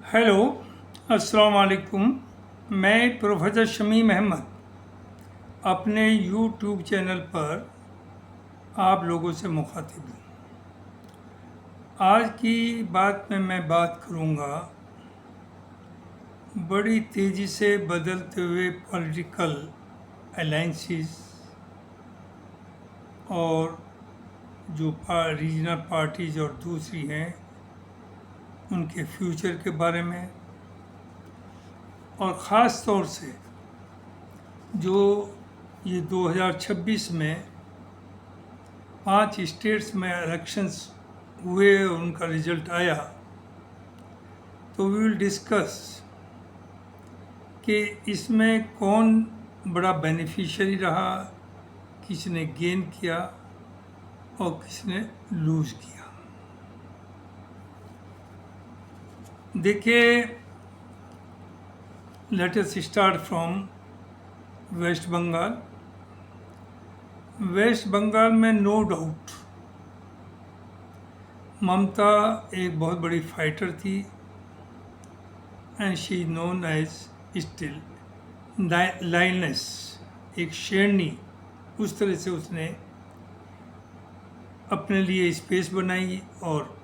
Hello, अस्सलाम वालेकुम। मैं प्रोफेसर शमीम अहमद अपने यूट्यूब चैनल पर आप लोगों से मुखातिब हूँ। आज की बात में मैं बात करूँगा बड़ी तेज़ी से बदलते हुए पॉलिटिकल अलाइंसेस और जो रीजनल पार्टीज़ और दूसरी हैं उनके फ्यूचर के बारे में, और ख़ास तौर से जो ये 2026 में 5 स्टेट्स में इलेक्शंस हुए और उनका रिजल्ट आया, तो वी विल डिस्कस कि इसमें कौन बड़ा बेनिफिशियरी रहा, किसने गेन किया और किसने लूज़ किया। देखिए, let us start from West Bengal. West Bengal में नो डाउट ममता एक बहुत बड़ी फाइटर थी and she known as still lioness, एक शेरनी। उस तरह से उसने अपने लिए स्पेस बनाई और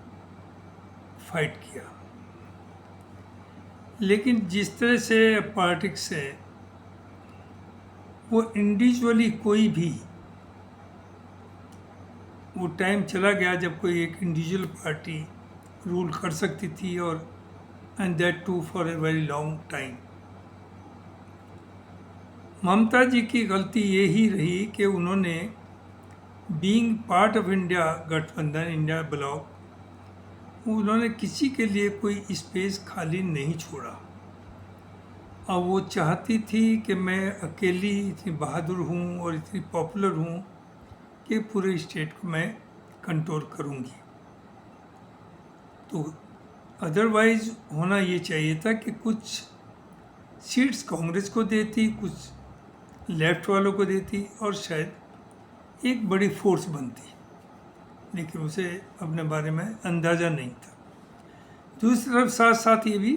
फाइट किया। लेकिन जिस तरह से पॉलिटिक्स है, वो इंडिविजुअली कोई भी, वो टाइम चला गया जब कोई एक इंडिविजुअल पार्टी रूल कर सकती थी, और and that too for a very long time. Mamata ji की गलती ये ही रही कि उन्होंने बीइंग पार्ट ऑफ इंडिया गठबंधन, इंडिया ब्लॉक, उन्होंने किसी के लिए कोई स्पेस खाली नहीं छोड़ा। और वो चाहती थी कि मैं अकेली इतनी बहादुर हूँ और इतनी पॉपुलर हूँ कि पूरे स्टेट को मैं कंट्रोल करूँगी। तो अदरवाइज होना ये चाहिए था कि कुछ सीट्स कांग्रेस को देती, कुछ लेफ्ट वालों को देती और शायद एक बड़ी फोर्स बनती, लेकिन उसे अपने बारे में अंदाज़ा नहीं था। दूसरी तरफ साथ साथ ये भी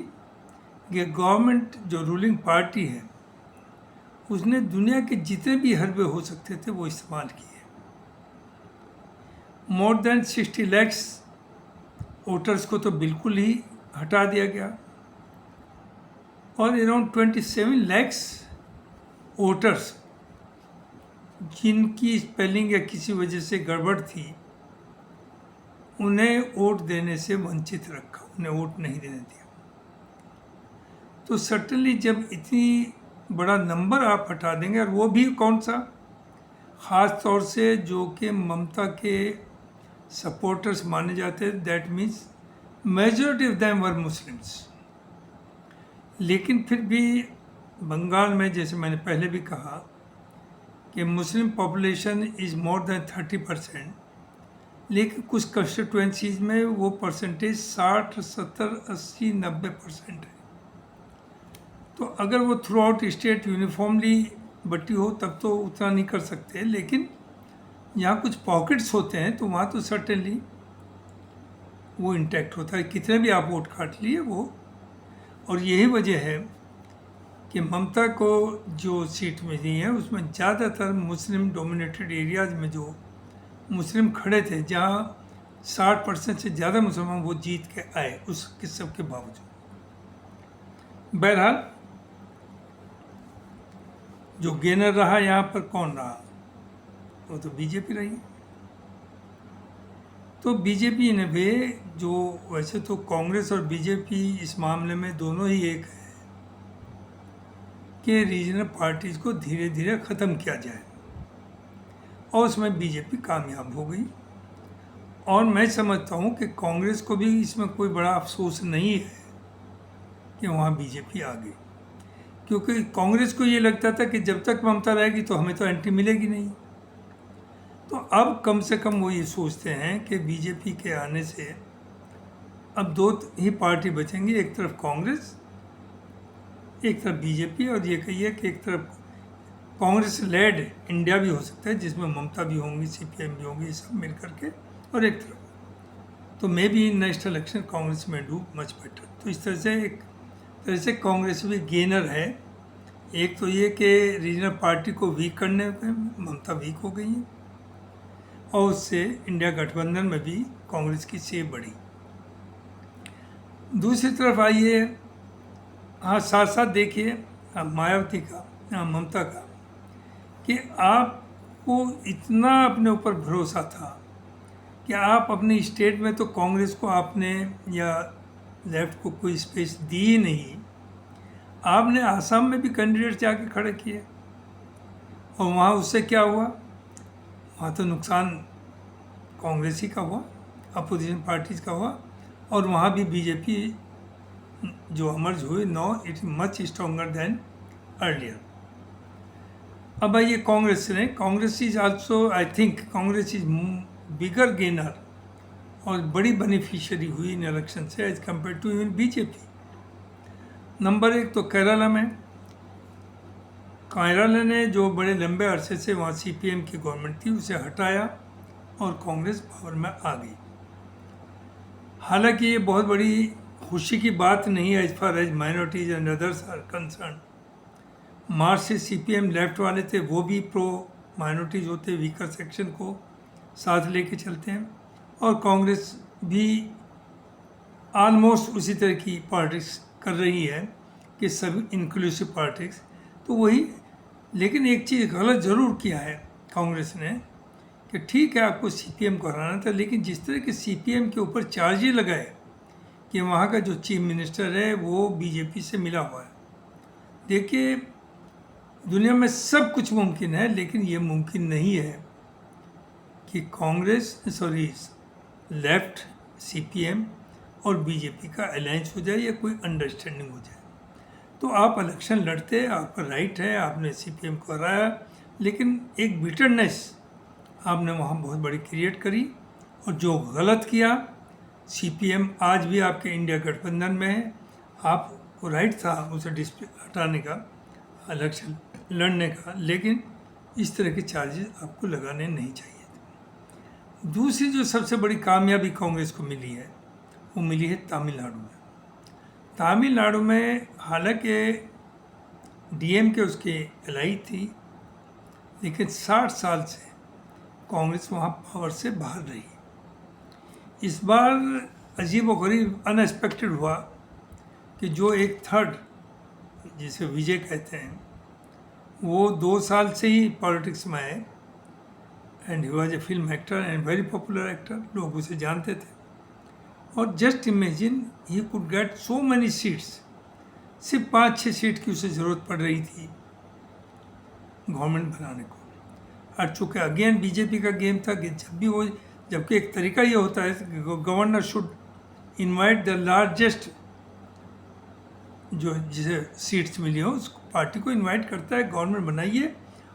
कि गवर्नमेंट जो रूलिंग पार्टी है, उसने दुनिया के जितने भी हरबे हो सकते थे वो इस्तेमाल किए। मोर देन 60 लैक्स वोटर्स को तो बिल्कुल ही हटा दिया गया, और अराउंड 27 लैक्स वोटर्स जिनकी स्पेलिंग या किसी वजह से गड़बड़ थी, उन्हें वोट देने से वंचित रखा, उन्हें वोट नहीं देने दिया। तो सर्टनली जब इतनी बड़ा नंबर आप हटा देंगे, और वो भी कौन सा, ख़ास तौर से जो कि ममता के सपोर्टर्स माने जाते हैं, that means majority of them were Muslims. लेकिन फिर भी बंगाल में, जैसे मैंने पहले भी कहा, कि Muslim population is more than 30%, लेकिन कुछ कंस्टिट्यूएंसीज में वो परसेंटेज 60, 70, 80, 90% है। तो अगर वो थ्रू आउट स्टेट यूनिफॉर्मली बटी हो तब तो उतना नहीं कर सकते, लेकिन यहाँ कुछ पॉकेट्स होते हैं तो वहाँ तो सर्टेनली वो इंटैक्ट होता है, कितने भी आप वोट काट लिए वो। और यही वजह है कि ममता को जो सीट मिली है उसमें ज़्यादातर मुस्लिम डोमिनेटेड एरियाज़ में जो मुस्लिम खड़े थे, जहाँ 60% से ज़्यादा मुसलमान वो जीत के आए उस सब के बावजूद। बहरहाल जो गेनर रहा यहाँ पर कौन रहा, वो तो बीजेपी रही। तो बीजेपी ने भी, जो वैसे तो कांग्रेस और बीजेपी इस मामले में दोनों ही एक है कि रीजनल पार्टीज़ को धीरे धीरे ख़त्म किया जाए, और उसमें बीजेपी कामयाब हो गई। और मैं समझता हूँ कि कांग्रेस को भी इसमें कोई बड़ा अफसोस नहीं है कि वहाँ बीजेपी आ गई, क्योंकि कांग्रेस को ये लगता था कि जब तक ममता रहेगी तो हमें तो एंट्री मिलेगी नहीं। तो अब कम से कम वो ये सोचते हैं कि बीजेपी के आने से अब दो ही पार्टी बचेंगी, एक तरफ कांग्रेस, एक तरफ बीजेपी, और ये कहिए कि एक तरफ कांग्रेस लेड इंडिया भी हो सकता है जिसमें ममता भी होंगी, सीपीएम भी होंगी, सब मिल करके, और एक तरफ तो may be in next election Congress में डू मच बेटर। तो इस तरह से एक तरह से कांग्रेस भी गेनर है। एक तो ये कि रीजनल पार्टी को वीक करने में ममता वीक हो गई है, और उससे इंडिया गठबंधन में भी कांग्रेस की सेब बढ़ी। दूसरी तरफ आइए, हाँ साथ साथ देखिए मायावती का, ममता का, कि आपको इतना अपने ऊपर भरोसा था कि आप अपने स्टेट में तो कांग्रेस को आपने या लेफ्ट को कोई स्पेस दी ही नहीं। आपने आसाम में भी कैंडिडेट जाके खड़े किए, और वहाँ उससे क्या हुआ? वहाँ तो नुकसान कांग्रेस ही का हुआ, अपोजिशन पार्टीज का हुआ, और वहाँ भी बीजेपी जो अमर्ज हुई, no it is much stronger than earlier. अब आइए कांग्रेस ने, Congress is also, I think Congress is bigger gainer और बड़ी बेनिफिशियरी हुई इन इलेक्शन से as compare to even BJP. Number एक तो केरला में, केरला ने जो बड़े लंबे अरसे से वहाँ सीपीएम की गवर्नमेंट थी उसे हटाया और कांग्रेस पावर में आ गई। हालांकि ये बहुत बड़ी खुशी की बात नहीं है as far as minorities and others are concern. मार्च से सीपीएम लेफ्ट वाले थे, वो भी प्रो माइनॉरिटीज होते, वीकर सेक्शन को साथ लेके चलते हैं, और कांग्रेस भी ऑलमोस्ट उसी तरह की पॉलिटिक्स कर रही है कि सब इंक्लूसिव पॉलिटिक्स। तो वही, लेकिन एक चीज़ गलत ज़रूर किया है कांग्रेस ने कि ठीक है आपको सीपीएम को हराना था, लेकिन जिस तरह के सीपीएम के ऊपर चार्ज ही लगाए कि वहाँ का जो चीफ मिनिस्टर है वो बीजेपी से मिला हुआ है। देखिए दुनिया में सब कुछ मुमकिन है, लेकिन ये मुमकिन नहीं है कि कांग्रेस लेफ्ट सीपीएम और बीजेपी का अलायंस हो जाए या कोई अंडरस्टैंडिंग हो जाए। तो आप इलेक्शन लड़ते, आपका राइट है, आपने सीपीएम को हराया, लेकिन एक बिटरनेस आपने वहाँ बहुत बड़ी क्रिएट करी, और जो गलत किया, सीपीएम आज भी आपके इंडिया गठबंधन में है, आपको राइट था उसे डिस्प्ले हटाने का, इलेक्शन लड़ने का, लेकिन इस तरह के चार्जेस आपको लगाने नहीं चाहिए थे। दूसरी जो सबसे बड़ी कामयाबी कांग्रेस को मिली है वो मिली है तमिलनाडु में। तमिलनाडु में हालांकि डीएमके उसके एलाई थी, लेकिन 60 साल से कांग्रेस वहाँ पावर से बाहर रही। इस बार अजीब व गरीब अनएक्सपेक्टेड हुआ कि जो एक थर्ड, जिसे विजय कहते हैं, वो 2 साल से ही पॉलिटिक्स में है, and he was a film actor and very popular actor, लोग उसे जानते थे। और just imagine he could get so many seats, सिर्फ 5-6 सीट की उसे ज़रूरत पड़ रही थी गवर्नमेंट बनाने को। और चूँकि अगेन बीजेपी का गेम था कि जब भी वो, जबकि एक तरीका ये होता है कि governor should invite the largest, जो जिसे सीट्स मिली हो उस पार्टी को इनवाइट करता है, गवर्नमेंट बनाइए,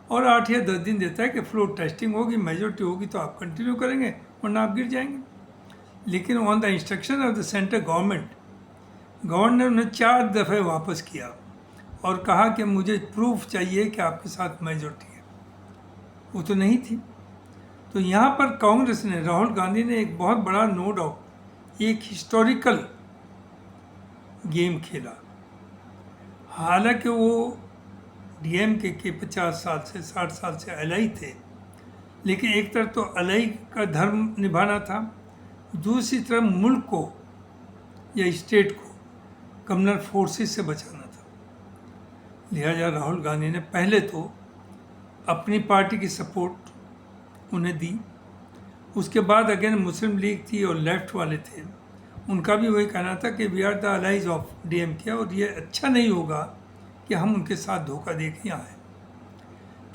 और 8 या 10 दिन देता है कि फ्लोर टेस्टिंग होगी, मेजोरिटी होगी तो आप कंटिन्यू करेंगे, वरना आप गिर जाएंगे। लेकिन on the instruction of the central government, governor ने 4 दफ़े वापस किया और कहा कि मुझे प्रूफ चाहिए कि आपके साथ मेजोरिटी है। वो तो नहीं थी। तो यहाँ पर कांग्रेस ने, राहुल गांधी ने एक बहुत बड़ा, नो डाउट एक हिस्टोरिकल गेम खेला। हालांकि वो डीएमके के 50 साल से 60 साल से अलाई थे, लेकिन एक तरफ तो अलाई का धर्म निभाना था, दूसरी तरफ मुल्क को या स्टेट को कम्युनल फोर्सेस से बचाना था। लिहाजा राहुल गांधी ने पहले तो अपनी पार्टी की सपोर्ट उन्हें दी, उसके बाद अगेन मुस्लिम लीग थी और लेफ्ट वाले थे, उनका भी वही कहना था कि we are the allies of DMK, और ये अच्छा नहीं होगा कि हम उनके साथ धोखा दे के आए।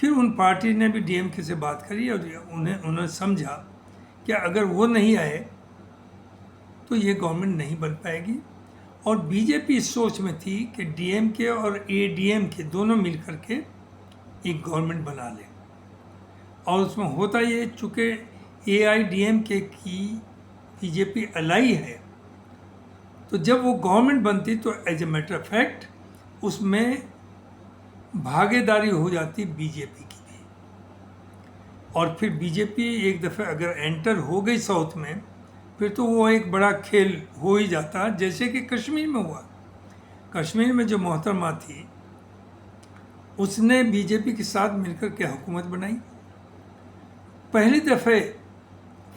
फिर उन पार्टी ने भी डीएमके से बात करी और उन्होंने समझा कि अगर वो नहीं आए तो ये गवर्नमेंट नहीं बन पाएगी। और बीजेपी इस सोच में थी कि डीएमके और एडीएमके दोनों मिल करके एक गवर्नमेंट बना लें। और उसमें होता ये, चूँकि एआईडीएमके की बीजेपी अलाई है, तो जब वो गवर्नमेंट बनती तो as a matter of fact उसमें भागीदारी हो जाती बीजेपी की भी। और फिर बीजेपी एक दफ़े अगर एंटर हो गई साउथ में, फिर तो वो एक बड़ा खेल हो ही जाता, जैसे कि कश्मीर में हुआ। कश्मीर में जो मोहतरमा थी उसने बीजेपी के साथ मिलकर के हुकूमत बनाई। पहली दफ़े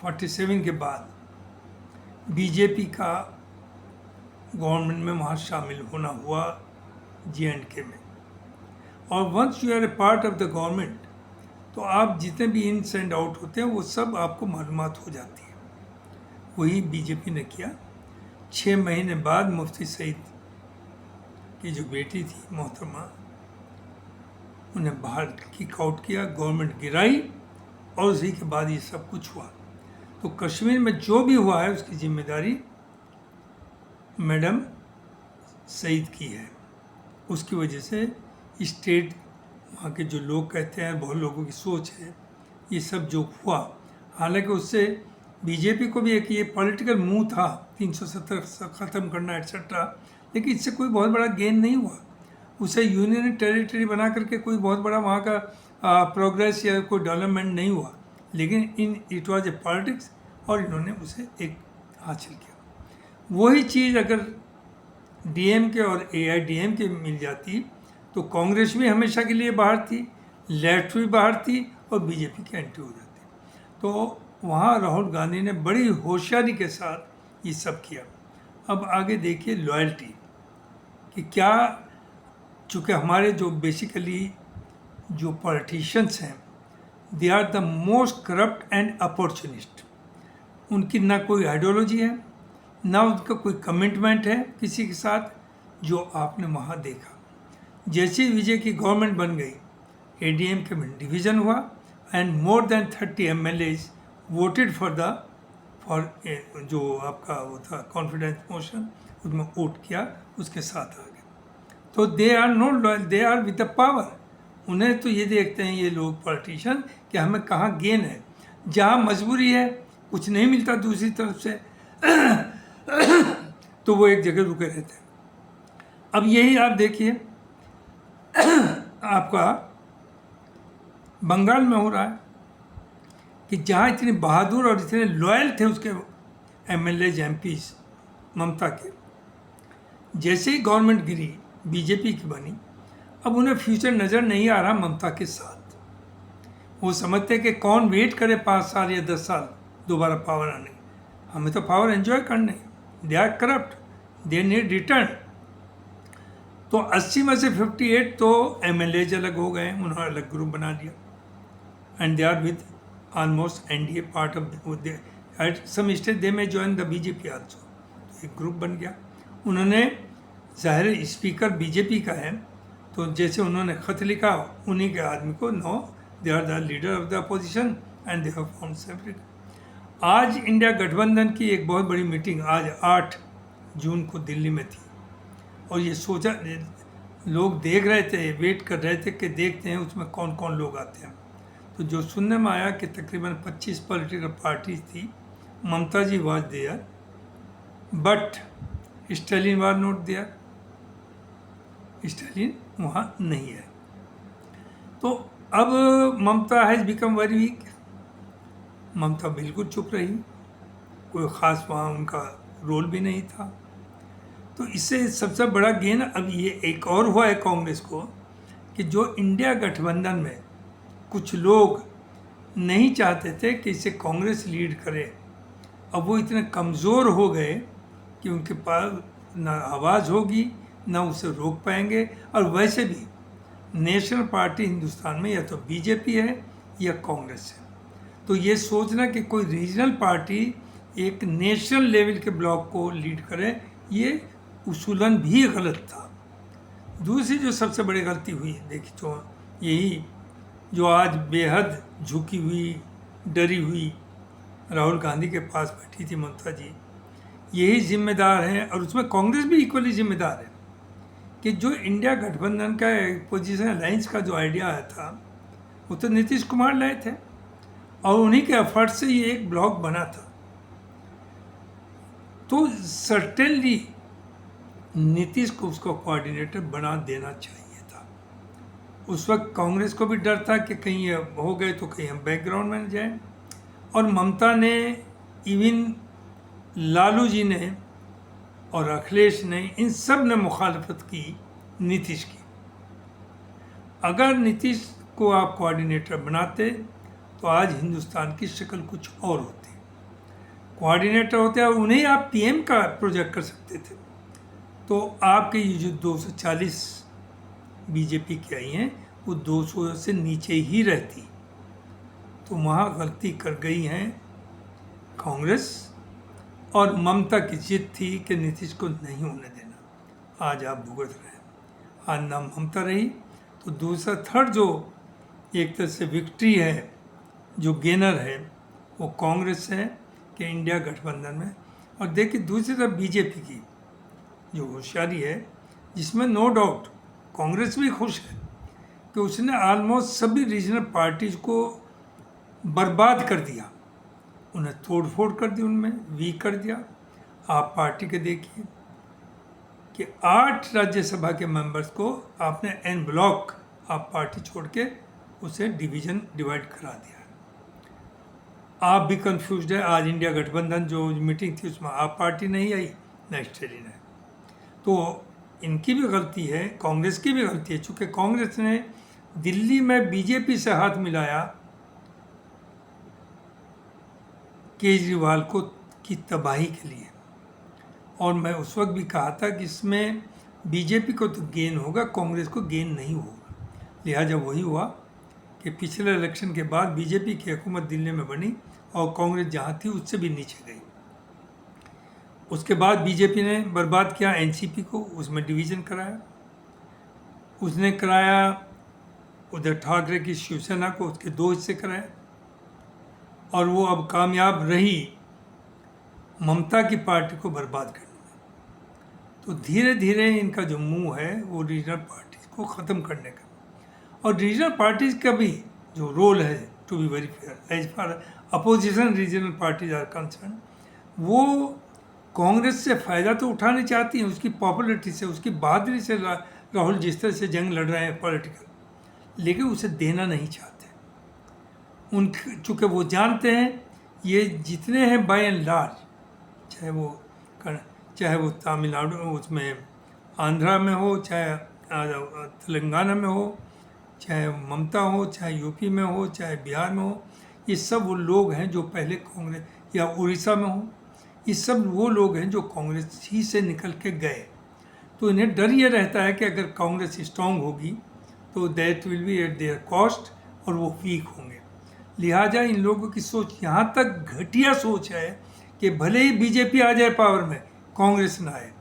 47 के बाद बीजेपी का गवर्नमेंट में वहाँ शामिल होना हुआ J&K में। और once you are a part of the government तो आप जितने भी इन एंड आउट होते हैं वो सब आपको मालूमात हो जाती है। वही बीजेपी ने किया। 6 महीने बाद मुफ्ती सईद की जो बेटी थी मोहतरमा, उन्हें बाहर किक आउट किया, गवर्नमेंट गिराई और उसी के बाद ये सब कुछ हुआ। तो कश्मीर में जो भी हुआ है उसकी जिम्मेदारी मैडम सईद की है। उसकी वजह से स्टेट, वहाँ के जो लोग कहते हैं, बहुत लोगों की सोच है, ये सब जो हुआ, हालांकि उससे बीजेपी को भी एक ये पॉलिटिकल मूव था 370 ख़त्म करना एटसेट्रा, लेकिन इससे कोई बहुत बड़ा गेन नहीं हुआ। उसे यूनियन टेरिटरी बना करके कोई बहुत बड़ा वहाँ का प्रोग्रेस या कोई डेवलपमेंट नहीं हुआ, लेकिन इट वाज ए पॉलिटिक्स और इन्होंने उसे एक हासिल किया। वही चीज़ अगर DMK और AIDMK मिल जाती तो कांग्रेस भी हमेशा के लिए बाहर थी, लेफ्ट भी बाहर थी और बीजेपी की एंट्री हो जाती। तो वहाँ राहुल गांधी ने बड़ी होशियारी के साथ ये सब किया। अब आगे देखिए लॉयल्टी कि क्या, चूँकि हमारे जो बेसिकली जो पॉलिटिशियंस हैं they are the most corrupt and opportunist. उनकी ना कोई आइडियोलॉजी है, ना उनका कोई कमिटमेंट है किसी के साथ, जो आपने वहाँ देखा। जैसे विजय की गवर्नमेंट बन गई, ADMK में डिवीज़न हुआ and more than 30 MLAs voted for जो आपका वो था कॉन्फिडेंस मोशन, उसमें वोट किया, उसके साथ आ गए। तो they are not loyal, they are with the power. उन्हें तो ये देखते हैं ये लोग पॉलिटिशियन कि हमें कहाँ गेन है, जहाँ मजबूरी है, कुछ नहीं मिलता दूसरी तरफ से तो वो एक जगह रुके रहते हैं। अब यही आप देखिए आपका बंगाल में हो रहा है कि जहाँ इतने बहादुर और इतने लॉयल थे उसके MLAs MPs ममता के, जैसे ही गवर्नमेंट गिरी बीजेपी की बनी, अब उन्हें फ्यूचर नज़र नहीं आ रहा ममता के साथ। वो समझते कि कौन वेट करे 5 साल या 10 साल दोबारा पावर आने, हमें तो पावर एंजॉय करने। They are corrupt, they need return. तो 80 में से 58 तो MLAs अलग हो गए, उन्होंने अलग ग्रुप बना लिया and they are with almost NDA part of at some stage they में ज्वाइन द BJP आल्सो। तो एक ग्रुप बन गया। उन्होंने ज़ाहिर स्पीकर बीजेपी का है, तो जैसे उन्होंने खत लिखा उन्हीं के आदमी को, no they are the leader of the opposition and they have found separate. आज इंडिया गठबंधन की एक बहुत बड़ी मीटिंग आज 8 जून को दिल्ली में थी और ये सोचा, लोग देख रहे थे, वेट कर रहे थे कि देखते हैं उसमें कौन कौन लोग आते हैं। तो जो सुनने में आया कि तकरीबन 25 पॉलिटिकल पार्टीज थी। Mamata ji was there but Stalin was not there, Stalin वहाँ नहीं है। तो अब Mamata has become very weak. Mamata बिल्कुल चुप रही, कोई ख़ास वहाँ उनका रोल भी नहीं था। तो इससे सबसे बड़ा गेन अब ये एक और हुआ है कांग्रेस को कि जो इंडिया गठबंधन में कुछ लोग नहीं चाहते थे कि इसे कांग्रेस लीड करे, अब वो इतने कमज़ोर हो गए कि उनके पास ना आवाज़ होगी ना उसे रोक पाएंगे। और वैसे भी नेशनल पार्टी हिंदुस्तान में या तो बीजेपी है या कांग्रेस है। तो ये सोचना कि कोई रीजनल पार्टी एक नेशनल लेवल के ब्लॉक को लीड करे, ये उसूलन भी गलत था। दूसरी जो सबसे बड़ी गलती हुई देखी तो यही जो आज बेहद झुकी हुई, डरी हुई राहुल गांधी के पास बैठी थी ममता जी, यही जिम्मेदार है। और उसमें कांग्रेस भी इक्वली जिम्मेदार है कि जो इंडिया गठबंधन का पोजीशन अलायंस का जो आइडिया आया था वो तो नीतीश कुमार लाए थे और उन्हीं के एफर्ट से ये एक ब्लॉक बना था। तो सर्टेनली नीतीश को उसको कोऑर्डिनेटर बना देना चाहिए था। उस वक्त कांग्रेस को भी डर था कि कहीं ये हो गए तो कहीं हम बैकग्राउंड में जाएं। और ममता ने इवन लालू जी ने और अखिलेश ने, इन सब ने मुखालफत की नीतीश की। अगर नीतीश को आप कोऑर्डिनेटर बनाते तो आज हिंदुस्तान की शक्ल कुछ और होती। कोऑर्डिनेटर होते और उन्हें आप पीएम का प्रोजेक्ट कर सकते थे, तो आपके ये जो 240 बीजेपी की आई हैं वो 200 से नीचे ही रहती। तो वहाँ गलती कर गई हैं कांग्रेस, और ममता की जिद थी कि नीतीश को नहीं होने देना। आज आप भुगत रहे हैं। आज ना ममता रही तो दूसरा थर्ड जो एक तरह से विक्ट्री है, जो गेनर है, वो कांग्रेस है कि इंडिया गठबंधन में। और देखिए दूसरी तरफ बीजेपी की जो होशियारी है, जिसमें नो डाउट कांग्रेस भी खुश है कि उसने ऑलमोस्ट सभी रीजनल पार्टीज को बर्बाद कर दिया, उन्हें तोड़ फोड़ कर दी, उनमें वीक कर दिया। आप पार्टी के देखिए कि 8 राज्यसभा के मेंबर्स को आपने एन ब्लॉक आप पार्टी छोड़ के उसे डिवाइड करा दिया। आप भी कंफ्यूज है। आज इंडिया गठबंधन जो मीटिंग थी उसमें आप पार्टी नहीं आई, नेक्स्ट डेली ने। तो इनकी भी गलती है, कांग्रेस की भी गलती है, चूँकि कांग्रेस ने दिल्ली में बीजेपी से हाथ मिलाया केजरीवाल को की तबाही के लिए। और मैं उस वक्त भी कहा था कि इसमें बीजेपी को तो गेन होगा, कांग्रेस को गेन नहीं होगा। लिहाजा वही हुआ कि पिछले इलेक्शन के बाद बीजेपी की हुकूमत दिल्ली में बनी और कांग्रेस जहाँ थी उससे भी नीचे गई। उसके बाद बीजेपी ने बर्बाद किया एनसीपी को, उसमें डिवीज़न कराया। उसने कराया उद्धव ठाकरे की शिवसेना को, उसके 2 हिस्से कराए। और वो अब कामयाब रही ममता की पार्टी को बर्बाद करने में। तो धीरे धीरे इनका जो मूव है वो रीजनल पार्टीज को ख़त्म करने का, और रीजनल पार्टीज का भी जो रोल है, to be very fair as far opposition regional parties are concern, वो कांग्रेस से फ़ायदा तो उठाना चाहती हैं, उसकी पॉपुलरिटी से, उसकी बहादुरी से। राहुल जिस तरह से जंग लड़ रहे हैं पॉलिटिकल, लेकिन उसे देना नहीं चाहते। चूँकि वो जानते हैं ये जितने हैं बाय एंड लार्ज, चाहे वो तमिलनाडु उसमें आंध्रा में हो, चाहे तेलंगाना में हो, चाहे ममता हो, चाहे यूपी में हो, चाहे बिहार में हो, ये सब वो लोग हैं जो पहले कांग्रेस, या उड़ीसा में हो, ये सब वो लोग हैं जो कांग्रेस ही से निकल के गए। तो इन्हें डर ये रहता है कि अगर कांग्रेस स्ट्रांग होगी तो that will be eight there cost, और वो वीक होंगे। लिहाजा इन लोगों की सोच यहाँ तक घटिया सोच है कि भले ही बीजेपी आ जाए पावर में, कांग्रेस ना आए।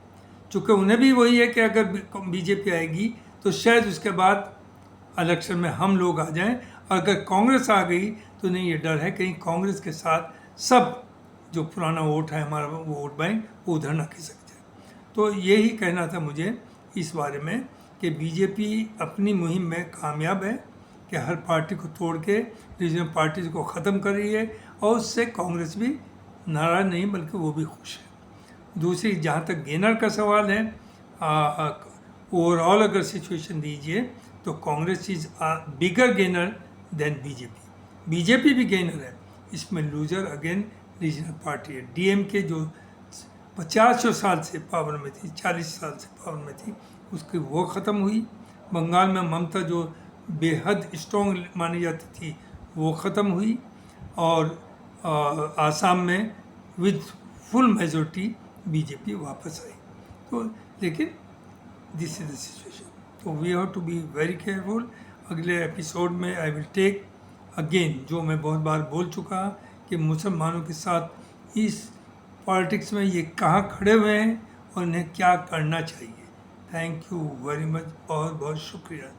चूँकि उन्हें भी वही है कि अगर बीजेपी आएगी तो शायद उसके बाद इलेक्शन में हम लोग आ जाएं, और अगर कांग्रेस आ गई तो नहीं, ये डर है कहीं कांग्रेस के साथ सब जो पुराना वोट है हमारा, वो वोट बैंक, वो उधर ना खिसक जाए। तो यही कहना था मुझे इस बारे में कि बीजेपी अपनी मुहिम में कामयाब है कि हर पार्टी को तोड़ के रीजनल पार्टीज को ख़त्म कर रही है, और उससे कांग्रेस भी नाराज़ नहीं बल्कि वो भी खुश है। दूसरी, जहाँ तक गेनर का सवाल है, ओवरऑल अगर सिचुएशन दीजिए तो Congress is bigger gainer than BJP. BJP भी गेनर है, इसमें लूजर अगेन रीजनल पार्टी है। डीएमके जो 50 साल से पावर में थी, 40 साल से पावर में थी, उसकी वो ख़त्म हुई। बंगाल में ममता जो बेहद स्ट्रॉन्ग मानी जाती थी वो ख़त्म हुई, और आसाम में विद फुल मेजॉरिटी बीजेपी वापस आई। तो लेकिन दिस इज द सिचुएशन, तो we have to be very careful. अगले एपिसोड में आई विल टेक अगेन, जो मैं बहुत बार बोल चुका कि मुसलमानों के साथ इस पॉलिटिक्स में ये कहाँ खड़े हुए हैं और इन्हें क्या करना चाहिए। थैंक यू वेरी मच, बहुत बहुत शुक्रिया।